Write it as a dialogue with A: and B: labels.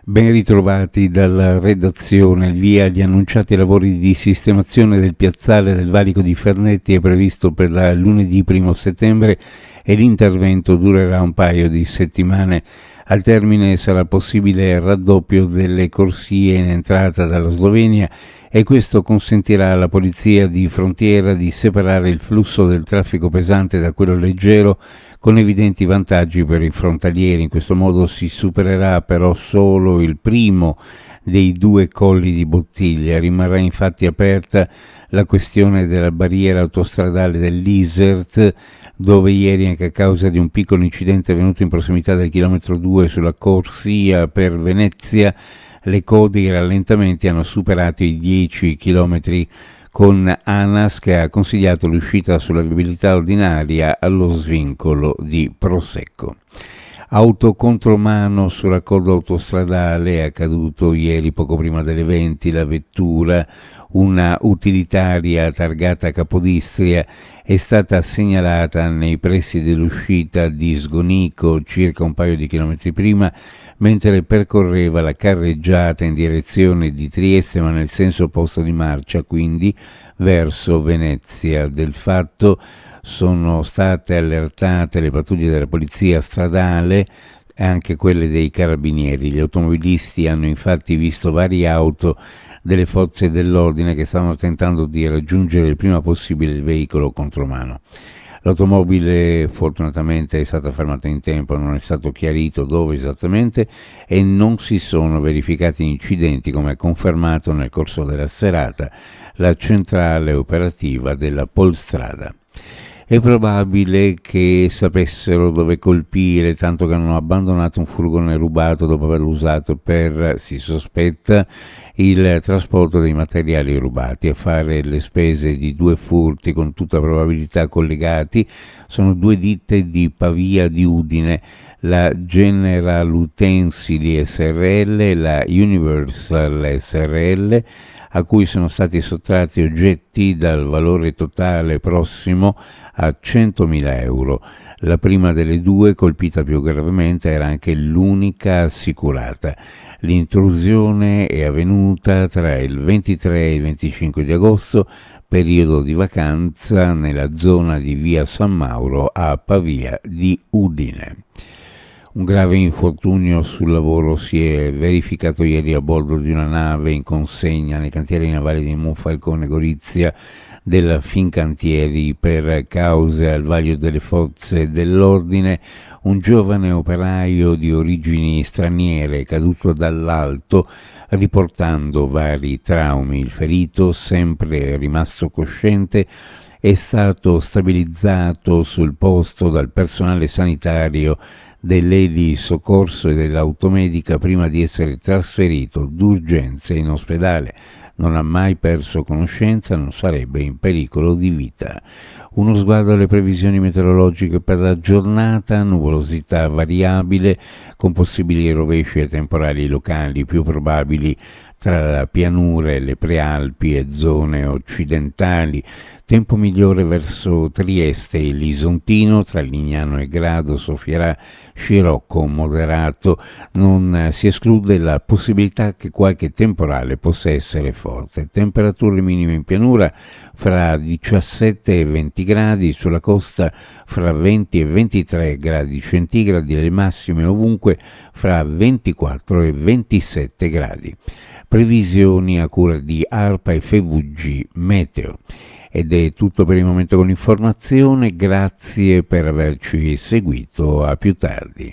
A: Ben ritrovati dalla redazione. Il via agli annunciati lavori di sistemazione del piazzale del Valico di Fernetti è previsto per lunedì 1 settembre e l'intervento durerà un paio di settimane. Al termine sarà possibile il raddoppio delle corsie in entrata dalla Slovenia e questo consentirà alla polizia di frontiera di separare il flusso del traffico pesante da quello leggero, con evidenti vantaggi per i frontalieri. In questo modo si supererà però solo il primo dei due colli di bottiglia. Rimarrà infatti aperta la questione della barriera autostradale dell'Isert, dove ieri, anche a causa di un piccolo incidente avvenuto in prossimità del chilometro 2 sulla corsia per Venezia, le code e i rallentamenti hanno superato i 10 chilometri, con ANAS che ha consigliato l'uscita sulla viabilità ordinaria allo svincolo di Prosecco. Autocontromano sul raccordo autostradale, è accaduto ieri poco prima delle 20. La vettura, una utilitaria targata Capodistria, è stata segnalata nei pressi dell'uscita di Sgonico, circa un paio di chilometri prima, mentre percorreva la carreggiata in direzione di Trieste, ma nel senso opposto di marcia, quindi verso Venezia. Del fatto sono state allertate le pattuglie della polizia stradale e anche quelle dei carabinieri. Gli automobilisti hanno infatti visto varie auto delle forze dell'ordine che stavano tentando di raggiungere il prima possibile il veicolo contromano. L'automobile fortunatamente è stata fermata in tempo, non è stato chiarito dove esattamente e non si sono verificati incidenti, come ha confermato nel corso della serata la centrale operativa della Polstrada. È probabile che sapessero dove colpire, tanto che hanno abbandonato un furgone rubato dopo averlo usato per, si sospetta, il trasporto dei materiali rubati. A fare le spese di 2 furti con tutta probabilità collegati sono 2 ditte di Pavia di Udine, la General Utensili SRL e la Universal SRL, a cui sono stati sottratti oggetti dal valore totale prossimo a 100.000 euro. La prima delle 2, colpita più gravemente, era anche l'unica assicurata. L'intrusione è avvenuta tra il 23 e il 25 di agosto, periodo di vacanza, nella zona di via San Mauro a Pavia di Udine. Un grave infortunio sul lavoro si è verificato ieri a bordo di una nave in consegna nei cantieri navali di Monfalcone Gorizia della Fincantieri. Per cause al vaglio delle forze dell'ordine, un giovane operaio di origini straniere è caduto dall'alto riportando vari traumi. Il ferito, sempre rimasto cosciente, è stato stabilizzato sul posto dal personale sanitario dell'Edi Soccorso e dell'automedica prima di essere trasferito d'urgenza in ospedale. Non ha mai perso conoscenza, non sarebbe in pericolo di vita. Uno sguardo alle previsioni meteorologiche per la giornata: nuvolosità variabile con possibili rovesci e temporali locali più probabili tra la pianura e le prealpi e zone occidentali. Tempo migliore verso Trieste e l'Isontino, tra Lignano e Grado soffierà scirocco moderato, non si esclude la possibilità che qualche temporale possa essere forte. Temperature minime in pianura fra 17 e 20 gradi, sulla costa fra 20 e 23 gradi centigradi, le massime ovunque fra 24 e 27 gradi. Previsioni a cura di ARPA e FVG Meteo. Ed è tutto per il momento con l'informazione, grazie per averci seguito, a più tardi.